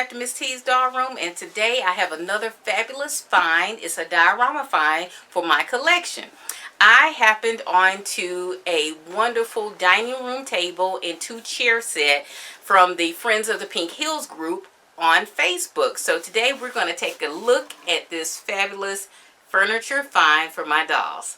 back to Ms. T's Doll Room, and today I have another fabulous find. It's a diorama find for my collection. I happened onto a wonderful dining room table and 2 chair set from the Friends of the Pink Hills group on Facebook. So today we're going to take a look at this fabulous furniture find for my dolls.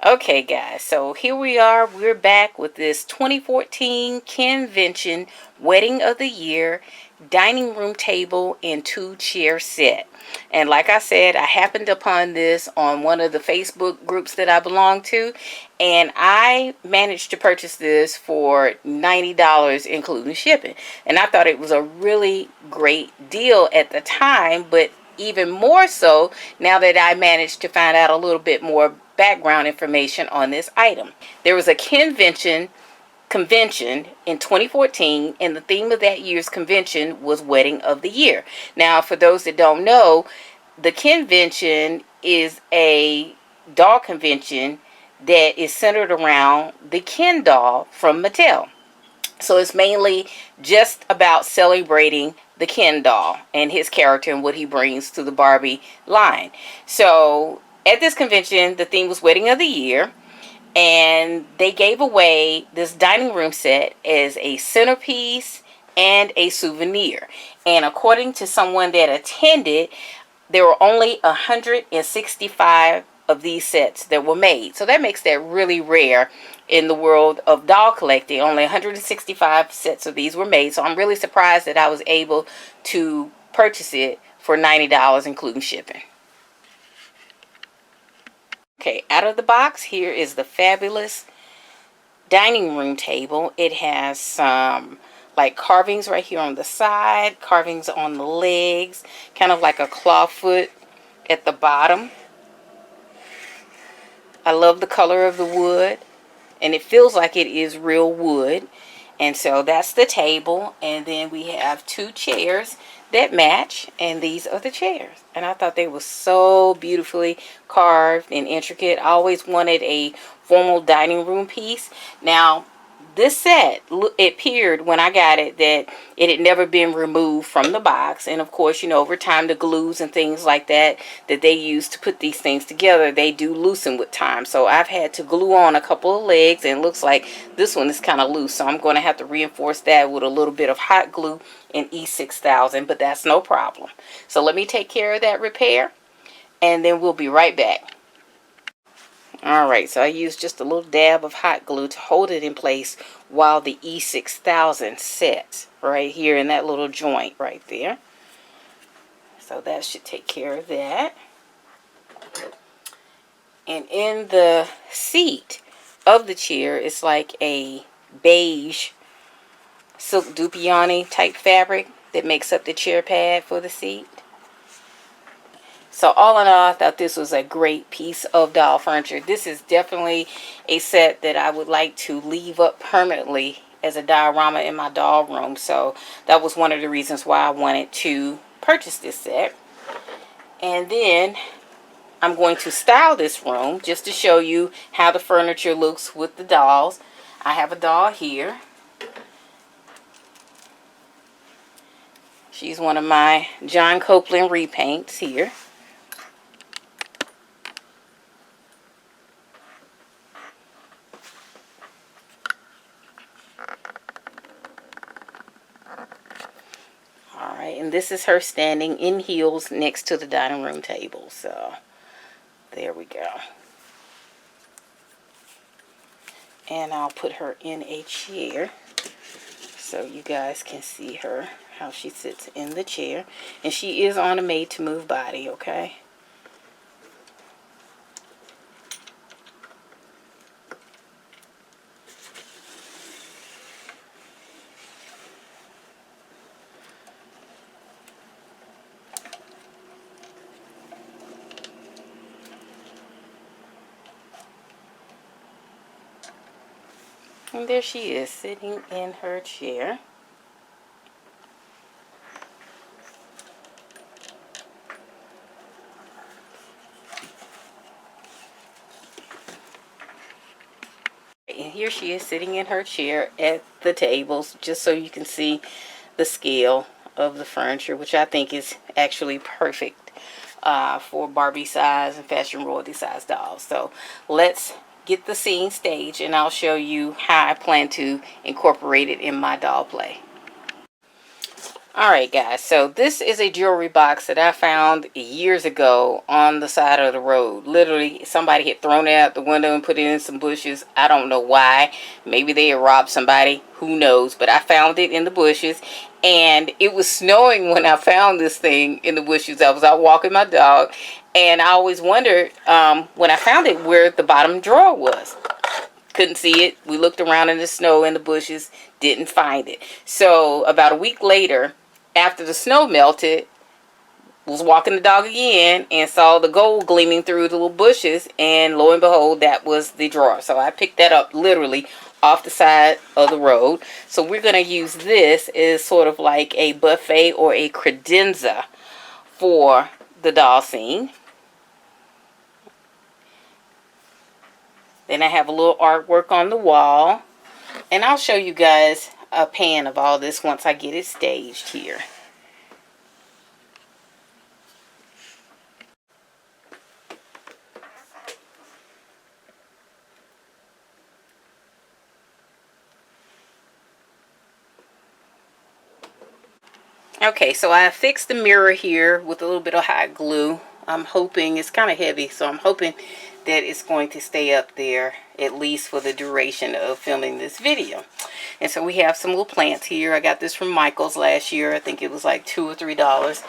Okay guys, so here we are. We're back with this 2014 Kenvention Wedding of the Year dining room table and 2 chair set. And like I said, I happened upon this on one of the Facebook groups that I belong to, and I managed to purchase this for $90 including shipping. And I thought it was a really great deal at the time, but even more so now that I managed to find out a little bit more background information on this item. There was a convention in 2014, and the theme of that year's convention was Wedding of the Year. Now, for those that don't know, the convention is a doll convention that is centered around the Ken doll from Mattel. So it's mainly just about celebrating the Ken doll and his character and what he brings to the Barbie line. So at this convention, the theme was Wedding of the Year, and they gave away this dining room set as a centerpiece and a souvenir. And according to someone that attended, there were only 165 of these sets that were made. So that makes that really rare in the world of doll collecting. Only 165 sets of these were made. So I'm really surprised that I was able to purchase it for $90 including shipping. Okay, out of the box, here is the fabulous dining room table. It has some like carvings right here on the side, carvings on the legs, kind of like a claw foot at the bottom. I love the color of the wood, and it feels like it is real wood. And so that's the table, and then we have 2 chairs that match, and these are the chairs. And I thought they were so beautifully carved and intricate. I always wanted a formal dining room piece. Now, this set, it appeared when I got it that it had never been removed from the box. And of course, you know, over time, the glues and things like that they use to put these things together, they do loosen with time. So I've had to glue on a couple of legs, and it looks like this one is kind of loose. So I'm going to have to reinforce that with a little bit of hot glue in E6000, but that's no problem. So let me take care of that repair, and then we'll be right back. Alright, so I used just a little dab of hot glue to hold it in place while the E6000 sets right here in that little joint right there. So that should take care of that. And in the seat of the chair, it's like a beige silk dupioni type fabric that makes up the chair pad for the seat. So all in all, I thought this was a great piece of doll furniture. This is definitely a set that I would like to leave up permanently as a diorama in my doll room. So that was one of the reasons why I wanted to purchase this set. And then I'm going to style this room just to show you how the furniture looks with the dolls. I have a doll here. She's one of my John Copeland repaints here. And this is her standing in heels next to the dining room table. So there we go. And I'll put her in a chair so you guys can see her, how she sits in the chair. And she is on a made to move body, okay? And there she is, sitting in her chair. And here she is sitting in her chair at the tables, just so you can see the scale of the furniture, which I think is actually perfect for Barbie size and fashion royalty size dolls. So let's get the scene staged, and I'll show you how I plan to incorporate it in my doll play. Alright guys, so this is a jewelry box that I found years ago on the side of the road. Literally, somebody had thrown it out the window and put it in some bushes. I don't know why. Maybe they had robbed somebody. Who knows? But I found it in the bushes. And it was snowing when I found this thing in the bushes. I was out walking my dog. And I always wondered, when I found it, where the bottom drawer was. Couldn't see it. We looked around in the snow in the bushes. Didn't find it. So about a week later, after the snow melted, was walking the dog again and saw the gold gleaming through the little bushes, and lo and behold, that was the drawer. So I picked that up literally off the side of the road. So we're going to use this as sort of like a buffet or a credenza for the doll scene. Then I have a little artwork on the wall, and I'll show you guys a pan of all this once I get it staged here. Okay, so I fixed the mirror here with a little bit of hot glue. I'm hoping, it's kind of heavy, so I'm hoping that it's going to stay up there at least for the duration of filming this video. And so we have some little plants here. I got this from Michael's last year. I think it was like $2 or $3.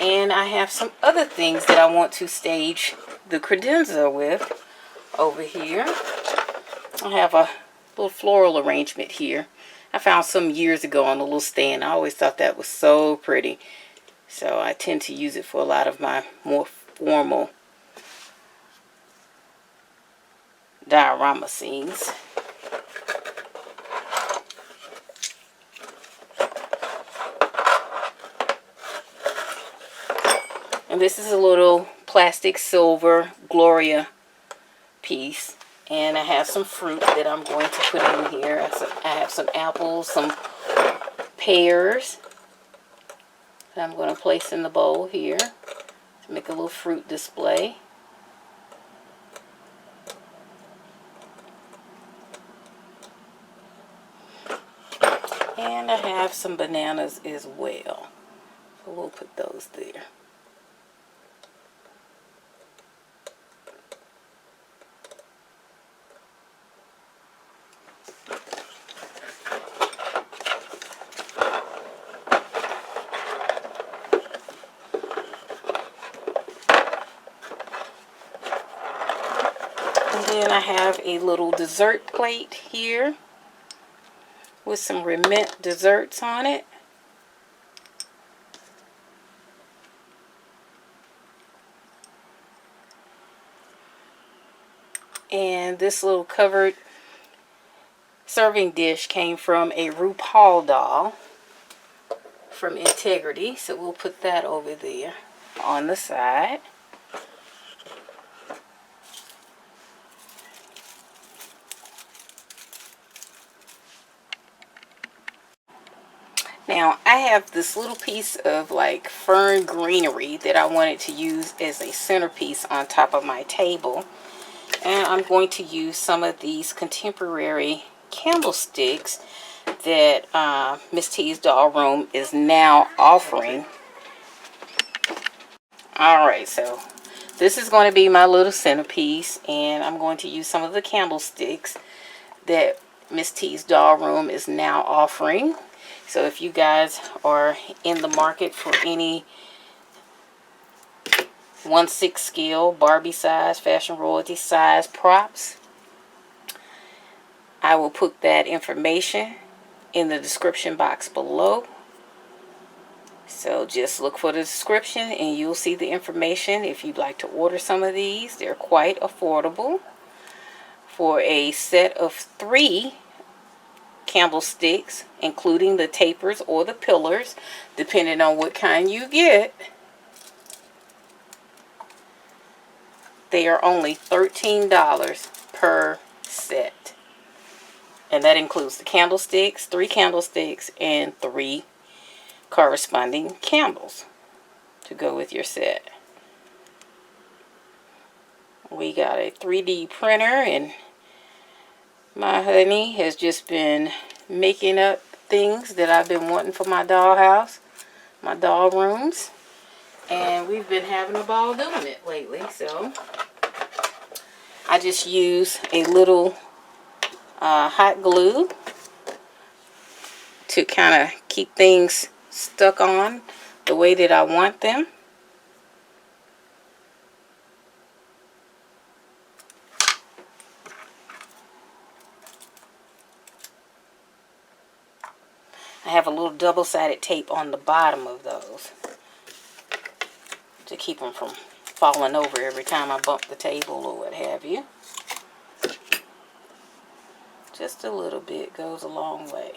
And I have some other things that I want to stage the credenza with over here. I have a little floral arrangement here. I found some years ago on a little stand. I always thought that was so pretty. So I tend to use it for a lot of my more formal diorama scenes. And this is a little plastic silver Gloria piece. And I have some fruit that I'm going to put in here. I have some apples, some pears that I'm going to place in the bowl here to make a little fruit display. And I have some bananas as well. So we'll put those there. And then I have a little dessert plate here with some Remint desserts on it. And this little covered serving dish came from a RuPaul doll from Integrity. So we'll put that over there on the side. Now I have this little piece of like fern greenery that I wanted to use as a centerpiece on top of my table. And I'm going to use some of these contemporary candlesticks that Ms.TeesDollroom is now offering. Alright, so this is going to be my little centerpiece, and I'm going to use some of the candlesticks that Ms.TeesDollroom is now offering. So if you guys are in the market for any 1/6 scale Barbie size, fashion royalty size props, I will put that information in the description box below. So just look for the description and you'll see the information if you'd like to order some of these. They're quite affordable. For a set of 3 candlesticks, including the tapers or the pillars, depending on what kind you get, they are only $13 per set. And that includes the candlesticks, 3 candlesticks, and 3 corresponding candles to go with your set. We got a 3D printer, and my honey has just been making up things that I've been wanting for my dollhouse, my doll rooms, and we've been having a ball doing it lately. So I just use a little hot glue to kind of keep things stuck on the way that I want them. I have a little double-sided tape on the bottom of those to keep them from falling over every time I bump the table or what have you. Just a little bit goes a long way.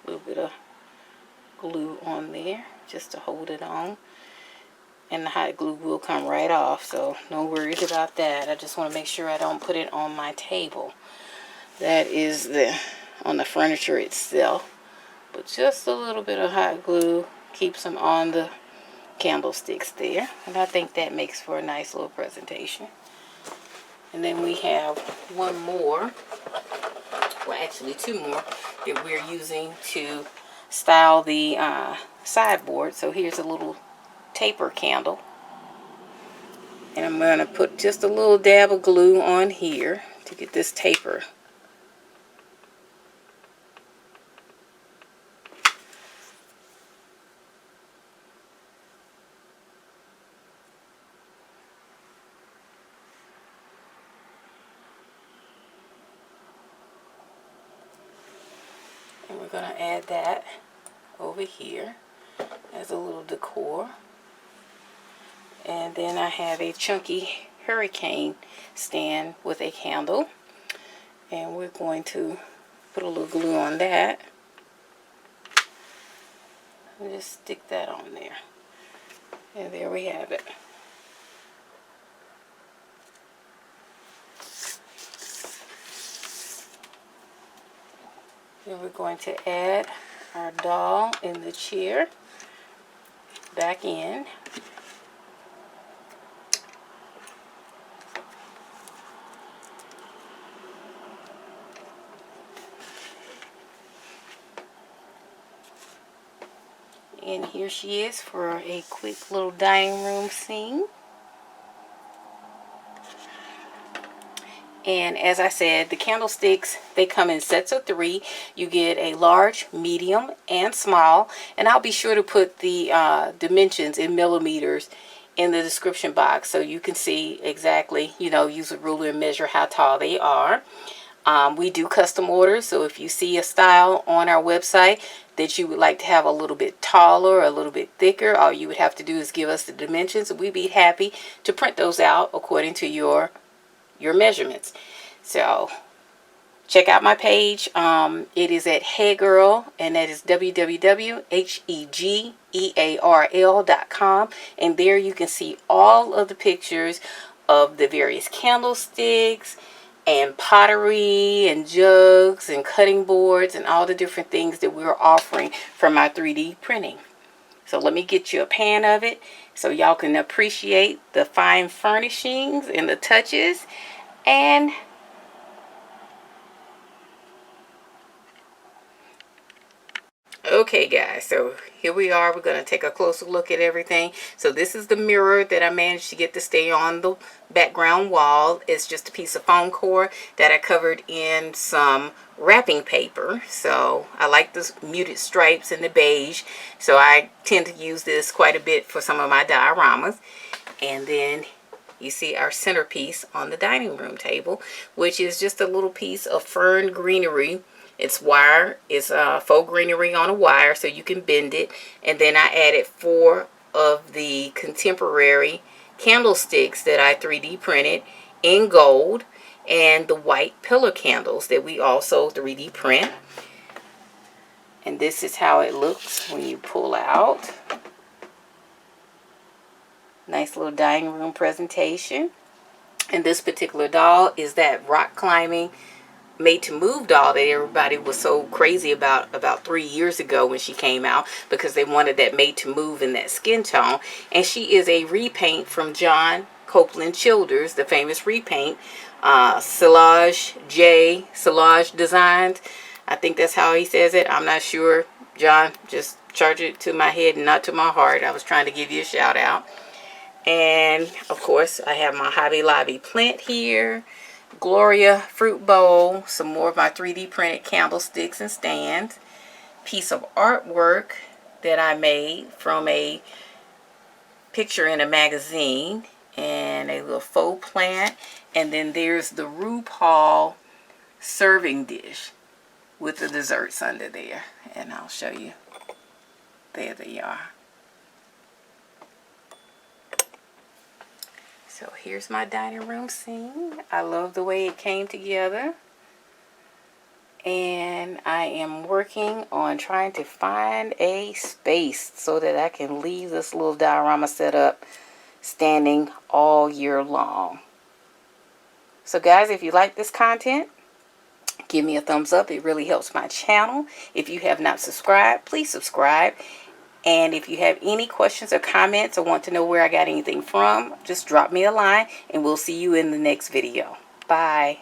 A little bit of glue on there just to hold it on, and the hot glue will come right off, so no worries about that. I just want to make sure I don't put it on my table. That is on the furniture itself, but just a little bit of hot glue keeps them on the candlesticks there, and I think that makes for a nice little presentation. And then we have one more, well actually two more, that we're using to style the sideboard. So here's a little taper candle, and I'm going to put just a little dab of glue on here to get this taper. And we're going to add that over here as a little decor. And then I have a chunky hurricane stand with a candle, and we're going to put a little glue on that and just stick that on there, and there we have it. Then we're going to add our doll in the chair back in. And here she is for a quick little dining room scene. And as I said, the candlesticks, they come in sets of 3. You get a large, medium, and small. And I'll be sure to put the dimensions in millimeters in the description box so you can see exactly, use a ruler and measure how tall they are. We do custom orders, so if you see a style on our website that you would like to have a little bit taller, a little bit thicker, all you would have to do is give us the dimensions, and we'd be happy to print those out according to your measurements. So check out my page. It is at Hey Girl, and that is www.hegearl.com, and there you can see all of the pictures of the various candlesticks and pottery and jugs and cutting boards and all the different things that we're offering from our 3D printing. So let me get you a pan of it so y'all can appreciate the fine furnishings and the touches. And Okay guys, so here we are. We're going to take a closer look at everything. So this is the mirror that I managed to get to stay on the background wall. It's just a piece of foam core that I covered in some wrapping paper. So I like the muted stripes and the beige, so I tend to use this quite a bit for some of my dioramas. And then you see our centerpiece on the dining room table, which is just a little piece of fern greenery. It's wire. It's faux greenery on a wire, so you can bend it. And then I added 4 of the contemporary candlesticks that I 3D printed in gold, and the white pillar candles that we also 3D print. And this is how it looks when you pull out. Nice little dining room presentation. And this particular doll is that rock climbing made to move doll that everybody was so crazy about 3 years ago when she came out, because they wanted that made to move in that skin tone. And she is a repaint from John Copeland Childers, the famous repaint. Silage Designs, I think that's how he says it. I'm not sure. John, just charge it to my head and not to my heart. I was trying to give you a shout out. And of course I have my Hobby Lobby plant here, Gloria fruit bowl, some more of my 3D printed candlesticks and stands, piece of artwork that I made from a picture in a magazine, and a little faux plant. And then there's the RuPaul serving dish with the desserts under there, and I'll show you. There they are. So here's my dining room scene. I love the way it came together. And I am working on trying to find a space so that I can leave this little diorama set up standing all year long. So guys, if you like this content, give me a thumbs up. It really helps my channel. If you have not subscribed, please subscribe. And if you have any questions or comments or want to know where I got anything from, just drop me a line and we'll see you in the next video. Bye.